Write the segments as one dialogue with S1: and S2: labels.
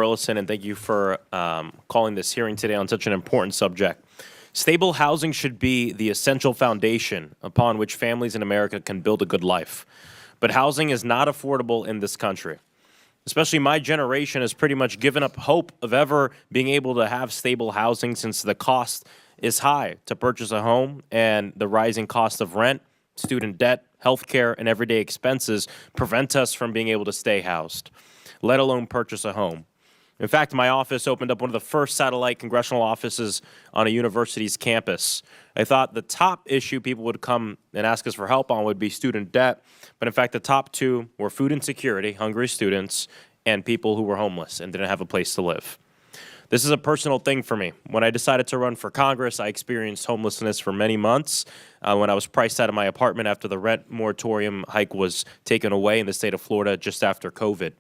S1: Burleson, and thank you for calling this hearing today on such an important subject. Stable housing should be the essential foundation upon which families in America can build a good life. But housing is not affordable in this country. Especially my generation has pretty much given up hope of ever being able to have stable housing since the cost is high to purchase a home, and the rising cost of rent, student debt, healthcare, and everyday expenses prevent us from being able to stay housed, let alone purchase a home. In fact, my office opened up one of the first satellite congressional offices on a university's campus. I thought the top issue people would come and ask us for help on would be student debt, but in fact, the top two were food insecurity, hungry students, and people who were homeless and didn't have a place to live. This is a personal thing for me. When I decided to run for Congress, I experienced homelessness for many months when I was priced out of my apartment after the rent moratorium hike was taken away in the state of Florida just after COVID.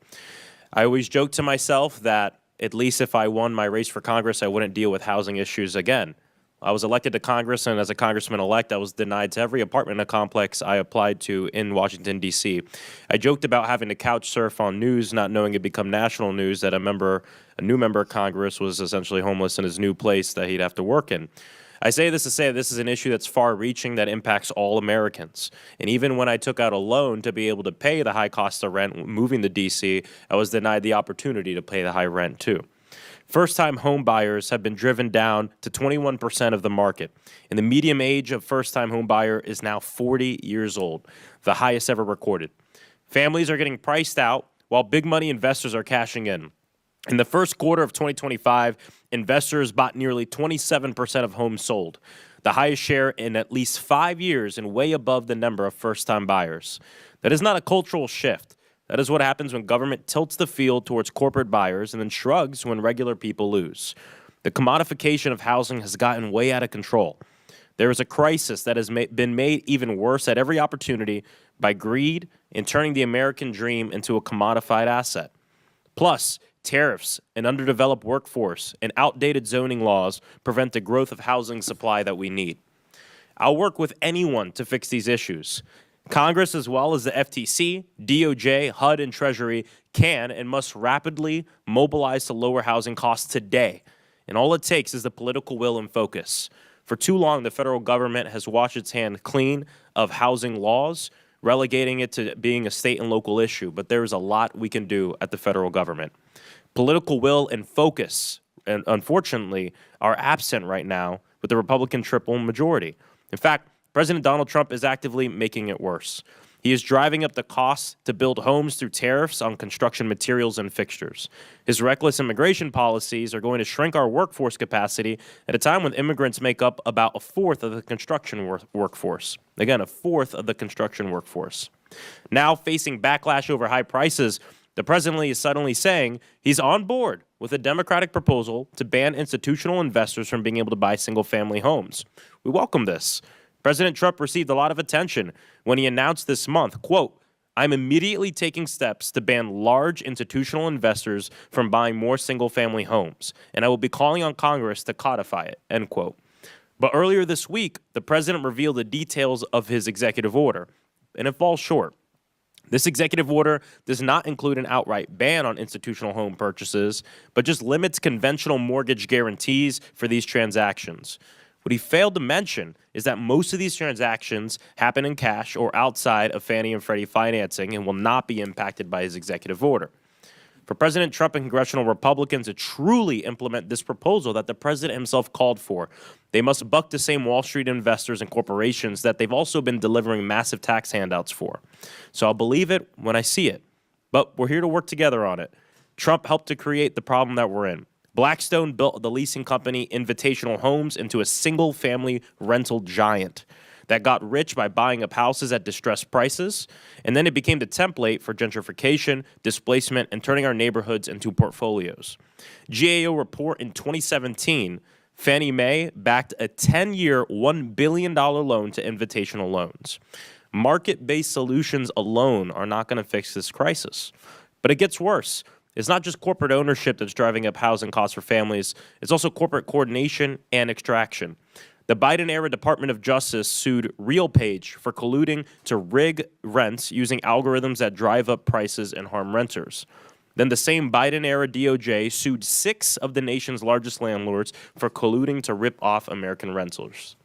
S1: I always joke to myself that at least if I won my race for Congress, I wouldn't deal with housing issues again. I was elected to Congress, and as a congressman-elect, I was denied to every apartment in a complex I applied to in Washington, D.C. I joked about having to couch surf on news, not knowing it'd become national news that a new member of Congress was essentially homeless in his new place that he'd have to work in. I say this to say this is an issue that's far-reaching that impacts all Americans. And even when I took out a loan to be able to pay the high cost of rent moving to D.C., I was denied the opportunity to pay the high rent, too. First-time home buyers have been driven down to 21% of the market, and the median age of first-time home buyer is now 40 years old, the highest ever recorded. Families are getting priced out while big-money investors are cashing in. In the first quarter of 2025, investors bought nearly 27% of homes sold, the highest share in at least 5 years and way above the number of first-time buyers. That is not a cultural shift. That is what happens when government tilts the field towards corporate buyers and then shrugs when regular people lose. The commodification of housing has gotten way out of control. There is a crisis that has been made even worse at every opportunity by greed and turning the American dream into a commodified asset. Plus, tariffs, an underdeveloped workforce, and outdated zoning laws prevent the growth of housing supply that we need. I'll work with anyone to fix these issues. Congress, as well as the FTC, DOJ, HUD, and Treasury, can and must rapidly mobilize to lower housing costs today. And all it takes is the political will and focus. For too long, the federal government has washed its hand clean of housing laws, relegating it to being a state and local issue. But there is a lot we can do at the federal government. Political will and focus, and unfortunately, are absent right now with the Republican triple majority. In fact, President Donald Trump is actively making it worse. He is driving up the costs to build homes through tariffs on construction materials and fixtures. His reckless immigration policies are going to shrink our workforce capacity at a time when immigrants make up about a fourth of the construction workforce. Again, a fourth of the construction workforce. Now facing backlash over high prices, the president is suddenly saying he's on board with a Democratic proposal to ban institutional investors from being able to buy single-family homes. We welcome this. President Trump received a lot of attention when he announced this month, quote, "I'm immediately taking steps to ban large institutional investors from buying more single-family homes, and I will be calling on Congress to codify it," end quote. But earlier this week, the president revealed the details of his executive order, and it falls short. This executive order does not include an outright ban on institutional home purchases, but just limits conventional mortgage guarantees for these transactions. What he failed to mention is that most of these transactions happen in cash or outside of Fannie and Freddie financing and will not be impacted by his executive order. For President Trump and congressional Republicans to truly implement this proposal that the president himself called for, they must buck the same Wall Street investors and corporations that they've also been delivering massive tax handouts for. So I'll believe it when I see it. But we're here to work together on it. Trump helped to create the problem that we're in. Blackstone built the leasing company Invitational Homes into a single-family rental giant that got rich by buying up houses at distressed prices, and then it became the template for gentrification, displacement, and turning our neighborhoods into portfolios. GAO report in 2017, Fannie Mae backed a 10-year, $1 billion loan to Invitational Loans. Market-based solutions alone are not going to fix this crisis. But it gets worse. It's not just corporate ownership that's driving up housing costs for families. It's also corporate coordination and extraction. The Biden-era Department of Justice sued RealPage for colluding to rig rents using algorithms that drive up prices and harm renters. Then the same Biden-era DOJ sued 6 of the nation's largest landlords for colluding to rip off American renters.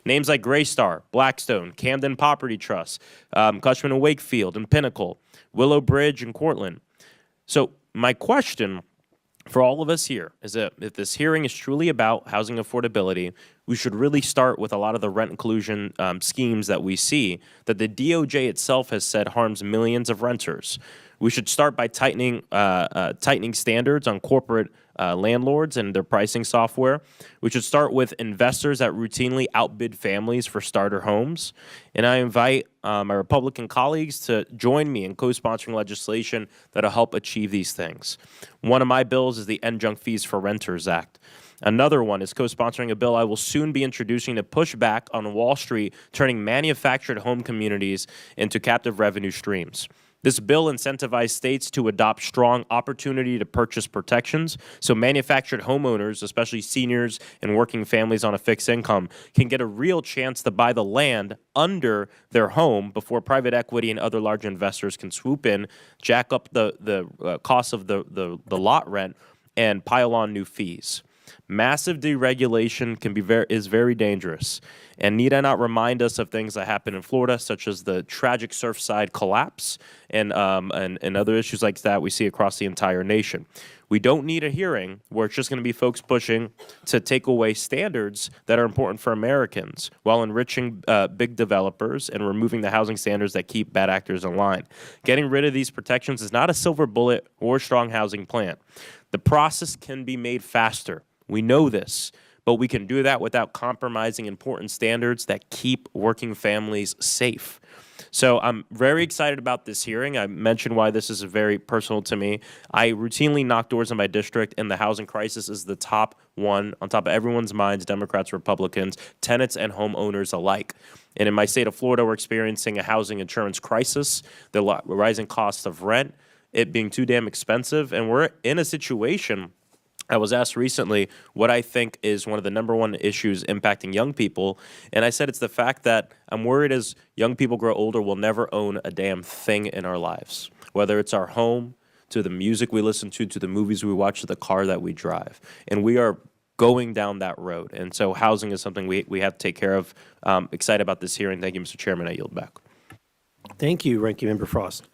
S1: Names like Greystar, Blackstone, Camden Property Trust, Cushman and Wakefield, and Pinnacle, Willow Bridge, and Cortland. So my question for all of us here is that if this hearing is truly about housing affordability, we should really start with a lot of the rent collusion schemes that we see that the DOJ itself has said harms millions of renters. We should start by tightening standards on corporate landlords and their pricing software. We should start with investors that routinely outbid families for starter homes. And I invite my Republican colleagues to join me in co-sponsoring legislation that will help achieve these things. One of my bills is the End Junk Fees for Renters Act. Another one is co-sponsoring a bill I will soon be introducing to push back on Wall Street, turning manufactured home communities into captive revenue streams. This bill incentivizes states to adopt strong opportunity to purchase protections so manufactured homeowners, especially seniors and working families on a fixed income, can get a real chance to buy the land under their home before private equity and other large investors can swoop in, jack up the cost of the lot rent, and pile on new fees. Massive deregulation is very dangerous. And need I not remind us of things that happened in Florida, such as the tragic Surfside collapse and other issues like that we see across the entire nation. We don't need a hearing where it's just going to be folks pushing to take away standards that are important for Americans while enriching big developers and removing the housing standards that keep bad actors in line. Getting rid of these protections is not a silver bullet or strong housing plan. The process can be made faster. We know this, but we can do that without compromising important standards that keep working families safe. So I'm very excited about this hearing. I mentioned why this is very personal to me. I routinely knock doors in my district, and the housing crisis is the top one on top of everyone's minds, Democrats, Republicans, tenants, and homeowners alike. And in my state of Florida, we're experiencing a housing insurance crisis, the rising cost of rent, it being too damn expensive, and we're in a situation. I was asked recently what I think is one of the number one issues impacting young people, and I said it's the fact that I'm worried as young people grow older, we'll never own a damn thing in our lives, whether it's our home, to the music we listen to the movies we watch, to the car that we drive. And we are going down that road, and so housing is something we have to take care of. Excited about this hearing. Thank you, Mr. Chairman. I yield back.
S2: Thank you, Ranking Member Frost.